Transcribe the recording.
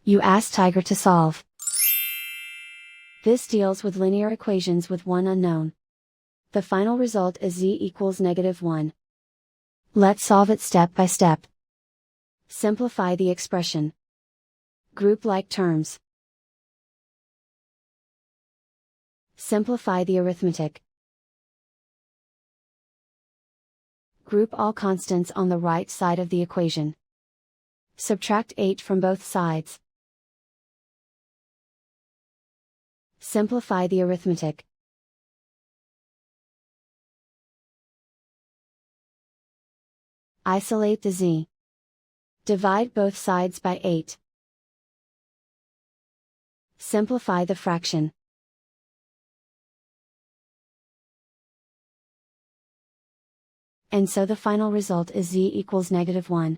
You ask Tiger to solve. This deals with linear equations with one unknown. The final result is z equals -1. Let's solve it step by step. Simplify the expression. Group like terms. Simplify the arithmetic. Group all constants on the right side of the equation. Subtract 8 from both sides. Simplify the arithmetic. Isolate the z. Divide both sides by 8. Simplify the fraction. And so the final result is z equals -1.